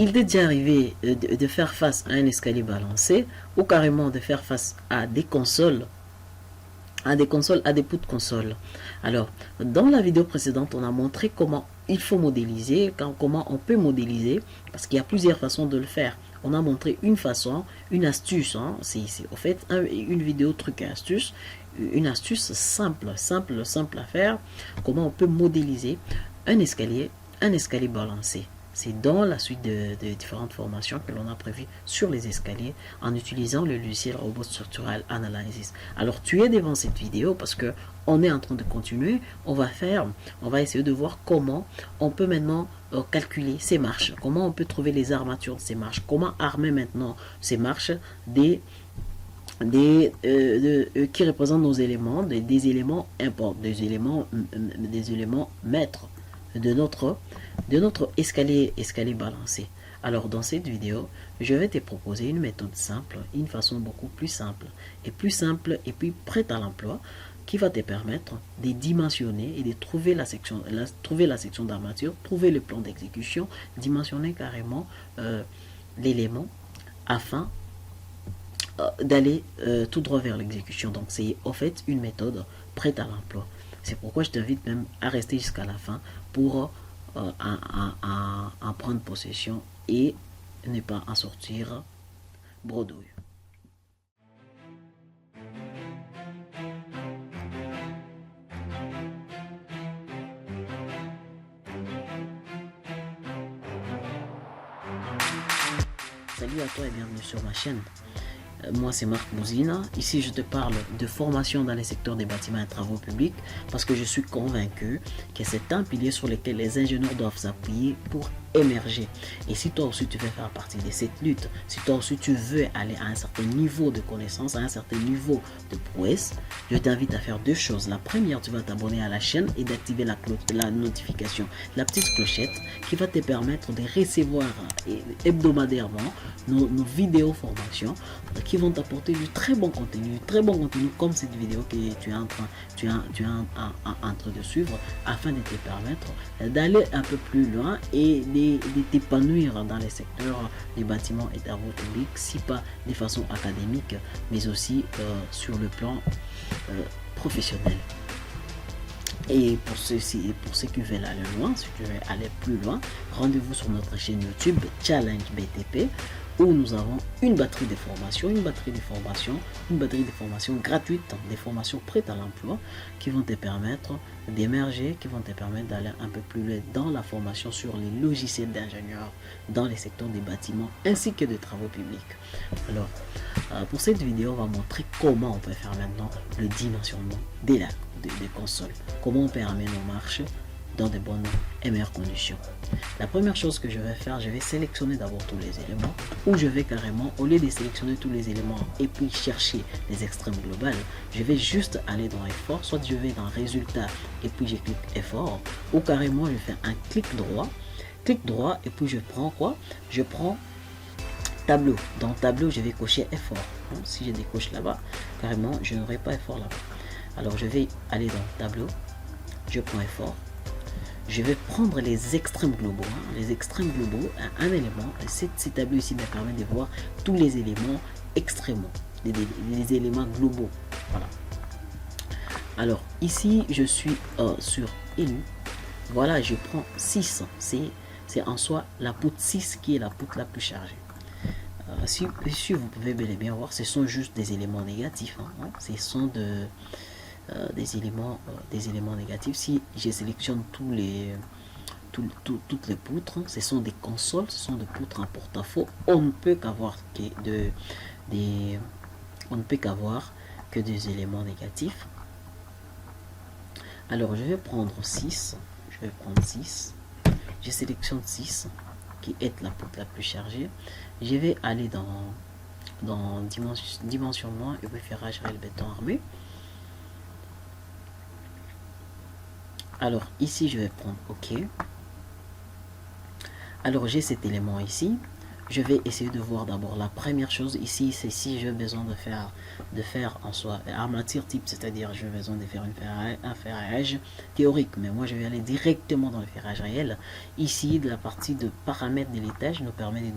il t'est déjà arrivé de faire face à un escalier balancé ou carrément de faire face à des consoles, à des poutres de consoles. Alors, dans la vidéo précédente, on a montré comment il faut modéliser, comment on peut modéliser, parce qu'il y a plusieurs façons de le faire. On a montré une façon, une astuce, hein, c'est en fait une vidéo truc et astuce, une astuce simple à faire, comment on peut modéliser un escalier balancé. C'est dans la suite de différentes formations que l'on a prévues sur les escaliers en utilisant le logiciel Robot Structural Analysis. Alors tu es devant cette vidéo parce que on est en train de continuer. On va essayer de voir comment on peut maintenant calculer ces marches, comment on peut trouver les armatures de ces marches, comment armer maintenant ces marches qui représentent nos éléments, des éléments importants, des éléments maîtres de notre escalier balancé. Alors dans cette vidéo, je vais te proposer une méthode simple, une façon beaucoup plus simple et puis prête à l'emploi qui va te permettre de dimensionner et de trouver la section d'armature, trouver le plan d'exécution, dimensionner carrément l'élément afin d'aller tout droit vers l'exécution. Donc c'est en fait une méthode prête à l'emploi. C'est pourquoi je t'invite même à rester jusqu'à la fin pour en prendre possession et ne pas en sortir bredouille. Salut à toi et bienvenue sur ma chaîne. Moi c'est Marc Bouzina. Ici je te parle de formation dans les secteurs des bâtiments et travaux publics parce que je suis convaincu que c'est un pilier sur lequel les ingénieurs doivent s'appuyer pour émerger. Et si toi aussi tu veux faire partie de cette lutte, si toi aussi tu veux aller à un certain niveau de connaissance, à un certain niveau de prouesse, je t'invite à faire deux choses. La première, tu vas t'abonner à la chaîne et d'activer la notification, la petite clochette qui va te permettre de recevoir hebdomadairement nos vidéos formations qui vont t'apporter du très bon contenu comme cette vidéo que tu es en train de suivre afin de te permettre d'aller un peu plus loin et de t'épanouir dans les secteurs des bâtiments et travaux publics, si pas de façon académique, mais aussi sur le plan professionnel. Et pour ceux qui veulent aller loin, si tu veux aller plus loin, rendez-vous sur notre chaîne YouTube Challenge BTP où nous avons une batterie de formation gratuite, des formations prêtes à l'emploi qui vont te permettre d'émerger, qui vont te permettre d'aller un peu plus loin dans la formation sur les logiciels d'ingénieurs dans les secteurs des bâtiments ainsi que des travaux publics. Alors, pour cette vidéo, on va montrer comment on peut faire maintenant le dimensionnement des consoles, comment on peut amener nos marches dans de bonnes et meilleures conditions. La première chose que je vais faire, je vais sélectionner d'abord tous les éléments, ou je vais carrément, au lieu de sélectionner tous les éléments et puis chercher les extrêmes globales, je vais juste aller dans effort, soit je vais dans résultat et puis je clique effort, ou carrément je fais un clic droit et puis je prends quoi? Je prends tableau. Dans tableau, je vais cocher effort. Si je décoche là-bas, carrément, je n'aurai pas effort là-bas. Alors je vais aller dans tableau, je prends effort. Je vais prendre les extrêmes globaux. Les extrêmes globaux, un élément, ces tableaux ici me permet de voir tous les éléments extrêmement, les éléments globaux. Voilà. Alors ici, je suis sur élu. Voilà, je prends 6. C'est en soi la poutre 6 qui est la poutre la plus chargée. Si vous pouvez bel et bien voir, ce sont juste des éléments négatifs. Ce sont des éléments négatifs. Si je sélectionne toutes les poutres, ce sont des consoles, ce sont des poutres en porte-à-faux. On ne peut qu'avoir que des éléments négatifs. Alors je vais prendre 6. Je sélectionne 6 qui est la poutre la plus chargée. Je vais aller dans dimensionnement et puis ferrage réel béton armé. Alors ici je vais prendre OK. Alors j'ai cet élément ici, je vais essayer de voir d'abord la première chose ici, c'est si j'ai besoin de faire en soi armature type, c'est-à-dire j'ai besoin de faire un ferrage théorique, mais moi je vais aller directement dans le ferrage réel. Ici, la partie de paramètres de l'étage nous permet de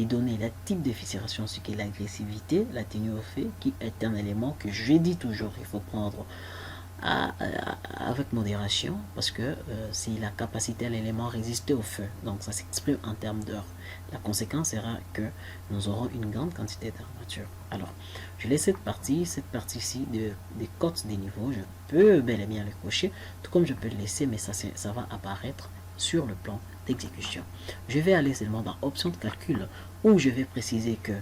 donner la type de fissuration, ce qui est l'agressivité, la tenue au fait, qui est un élément que je dis toujours, il faut prendre avec modération, parce que si la capacité à l'élément résister au feu, donc ça s'exprime en termes d'heures. La conséquence sera que nous aurons une grande quantité d'armature. Alors, je laisse cette partie-ci des cotes des niveaux, je peux bel et bien les cocher, tout comme je peux le laisser, mais ça va apparaître sur le plan d'exécution. Je vais aller seulement dans option de calcul, où je vais préciser que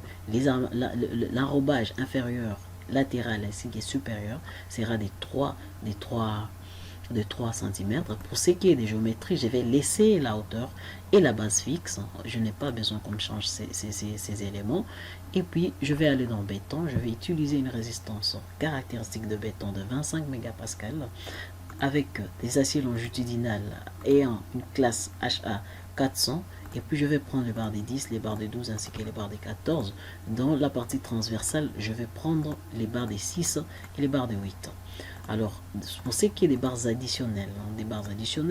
l'enrobage inférieur, latéral ainsi que supérieur sera de 3 cm. Pour ce qui est des géométries, je vais laisser la hauteur et la base fixe. Je n'ai pas besoin qu'on change ces éléments. Et puis, je vais aller dans béton. Je vais utiliser une résistance caractéristique de béton de 25 mégapascal avec des aciers longitudinales ayant une classe HA 400. Et puis je vais prendre les barres des 10, les barres des 12 ainsi que les barres des 14. Dans la partie transversale, je vais prendre les barres des 6 et les barres des 8. Alors, pour ce qui est des barres additionnelles,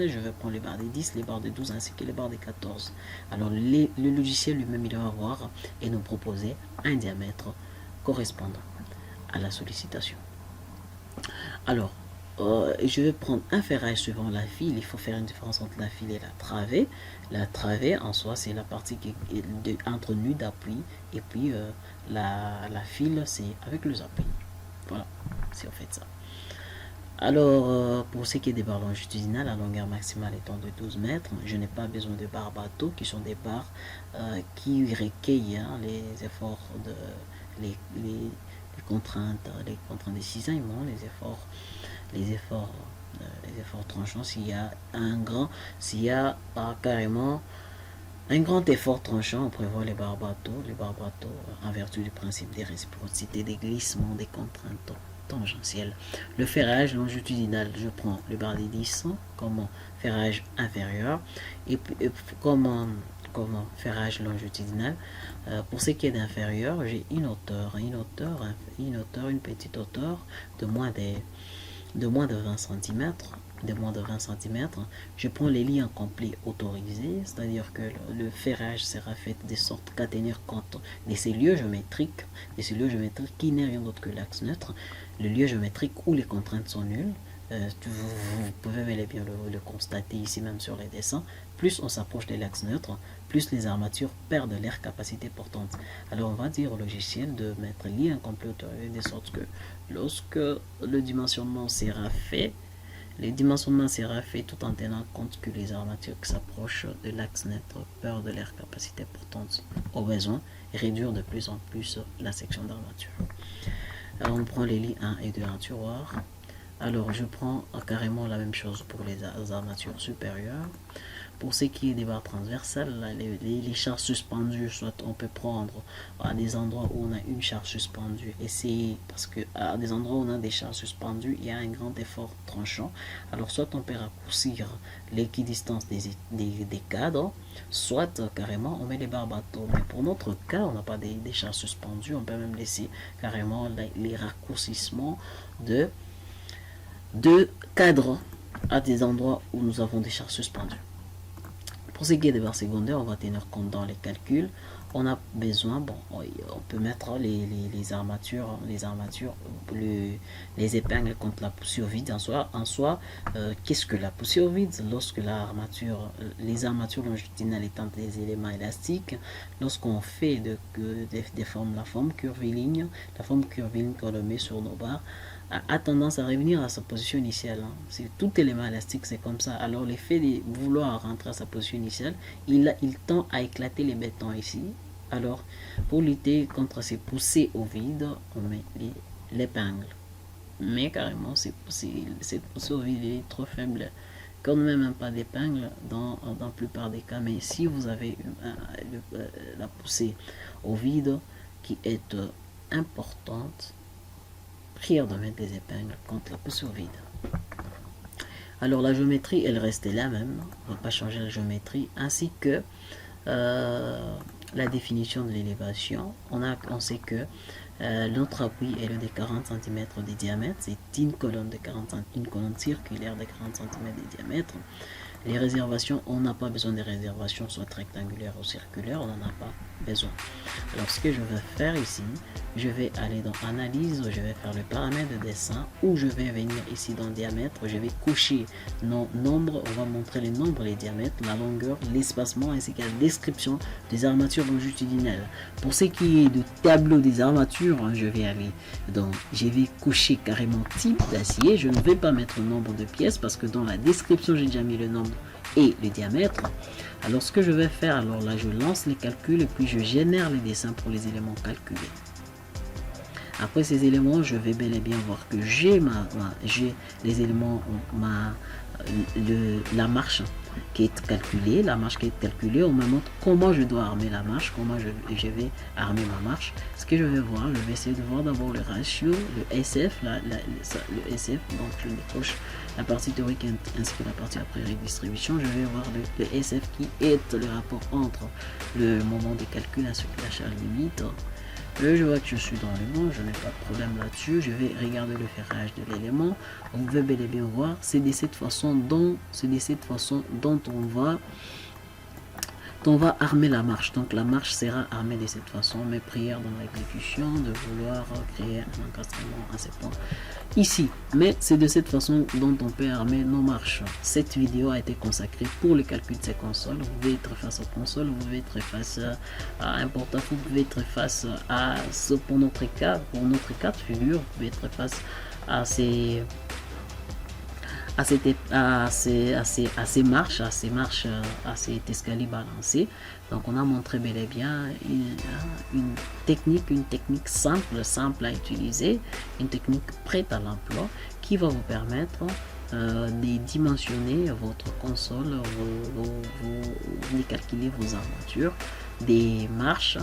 je vais prendre les barres des 10, les barres des 12 ainsi que les barres des 14. Alors, le logiciel lui-même, il va voir et nous proposer un diamètre correspondant à la sollicitation. Alors, je vais prendre un ferrage suivant la file. Il faut faire une différence entre la file et la travée. La travée en soi, c'est la partie qui est entre nœuds d'appui, et puis la file, c'est avec les appuis. Voilà, si on fait ça. Alors, pour ce qui est des barres longitudinales, la longueur maximale étant de 12 mètres, je n'ai pas besoin de barres bateau, qui sont des barres qui recueillent les efforts les contraintes de cisaillement, les efforts tranchants. S'il y a carrément un grand effort tranchant, on prévoit les barres bateaux, en vertu du principe des réciprocités, des glissements, des contraintes tangentielles. Le ferrage longitudinal, je prends le barre des 10 comme ferrage inférieur, et puis comme ferrage longitudinal. Pour ce qui est d'inférieur, j'ai une petite hauteur de moins de 20 cm. Je prends les lignes complets autorisées, c'est-à-dire que le ferrage sera fait de sorte qu'à tenir compte de ces lieux géométriques, qui n'est rien d'autre que l'axe neutre, le lieu géométrique où les contraintes sont nulles. Vous pouvez bel et bien le constater ici même sur les dessins. Plus on s'approche de l'axe neutre, plus les armatures perdent leur capacité portante. Alors on va dire au logiciel de mettre lié incomplet autorisé, de sorte que lorsque le dimensionnement sera fait, tout en tenant compte que les armatures qui s'approchent de l'axe neutre perdent leur capacité portante. Au besoin, réduire de plus en plus la section d'armature. Alors on prend les lits 1 et 2 en tiroir. Alors je prends carrément la même chose pour les armatures supérieures. Pour ce qui est des barres transversales, les charges suspendues, soit on peut prendre à des endroits où on a une charge suspendue, parce que à des endroits où on a des charges suspendues, il y a un grand effort tranchant. Alors soit on peut raccourcir l'équidistance des cadres, soit carrément on met les barres bateaux. Mais pour notre cas, on n'a pas des charges suspendues, on peut même laisser carrément les raccourcissements de cadres à des endroits où nous avons des charges suspendues. Pour ce qui est des barres secondaires, on va tenir compte dans les calculs. On a besoin, on peut mettre les armatures, les épingles contre la poussière vide. En soi, qu'est-ce que la poussière vide? Lorsque les armatures longitudinales étant des éléments élastiques, lorsqu'on fait la forme curviligne qu'on le met sur nos barres, a tendance à revenir à sa position initiale. C'est tout élément élastique, c'est comme ça. Alors l'effet de vouloir rentrer à sa position initiale, il tend à éclater les bétons ici. Alors pour lutter contre ces poussées au vide, on met l'épingle. Mais carrément, cette poussée au vide est trop faible, qu'on ne met même pas d'épingle dans la plupart des cas. Mais si vous avez la poussée au vide qui est importante, prière de mettre des épingles contre la poussée au vide. Alors la géométrie, elle reste la même, on ne va pas changer la géométrie, ainsi que la définition de l'élévation, on sait que notre appui est de 40 cm de diamètre, c'est une colonne une colonne circulaire de 40 cm de diamètre. Les réservations, on n'a pas besoin de réservations, soit rectangulaires ou circulaires, on n'en a pas besoin. Alors ce que je vais faire ici, je vais aller dans analyse, je vais faire le paramètre de dessin, ou je vais venir ici dans diamètre, je vais cocher nos nombres, on va montrer les nombres, les diamètres, la longueur, l'espacement ainsi que la description des armatures longitudinales. Pour ce qui est du tableau des armatures, je vais aller dans, je vais cocher carrément type d'acier, je ne vais pas mettre le nombre de pièces parce que dans la description j'ai déjà mis le nombre et le diamètre. Alors ce que je vais faire, alors là je lance les calculs et puis je génère les dessins pour les éléments calculés. Après ces éléments, je vais bel et bien voir que j'ai les éléments, la marche qui est calculée, on me montre comment je dois armer la marche, comment je vais armer ma marche. Ce que je vais voir, je vais essayer de voir d'abord le ratio, le SF, le SF, donc je décoche la partie théorique ainsi que la partie après redistribution. Je vais voir le SF qui est le rapport entre le moment de calcul ainsi que la charge limite. Je vois que je suis dans le bon, je n'ai pas de problème là-dessus. Je vais regarder le ferrage de l'élément. Vous pouvez bel et bien voir, c'est de cette façon dont on va armer la marche. Donc la marche sera armée de cette façon. Mes prières dans l'exécution de vouloir créer un encastrement à ces points ici. Mais c'est de cette façon dont on peut armer nos marches. Cette vidéo a été consacrée pour le calcul de ces consoles. Vous pouvez être face aux consoles, vous pouvez être face à un porte-à-faux, vous pouvez être face à ce pour notre cas de figure, vous pouvez être face à ces marches, à cet escalier balancé. Donc on a montré bel et bien une technique simple à utiliser, une technique prête à l'emploi qui va vous permettre de dimensionner votre console, de calculer vos armatures, des marches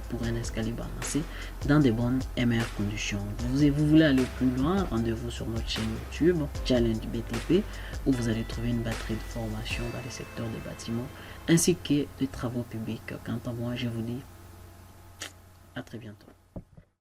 pour un escalier balancé dans de bonnes et meilleures conditions. Vous voulez aller plus loin, rendez-vous sur notre chaîne YouTube Challenge BTP où vous allez trouver une batterie de formation dans les secteurs des bâtiments ainsi que des travaux publics. Quant à moi, je vous dis à très bientôt.